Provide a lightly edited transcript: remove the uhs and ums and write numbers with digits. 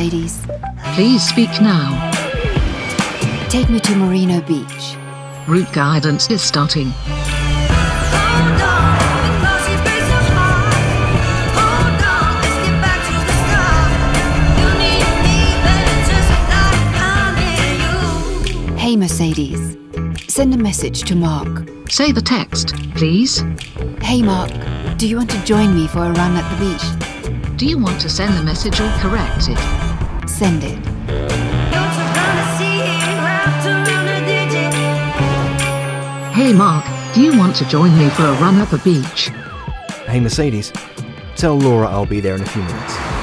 Mercedes. Please speak now. Take me to Merino Beach. Route guidance is starting. Hey Mercedes, send a message to Mark. Say the text, please. Hey Mark, do you want to join me for a run at the beach? Do you want to send the message or correct it? Send it. Hey Mark, do you want to join me for a run at the beach? Hey Mercedes, tell Laura I'll be there in a few minutes.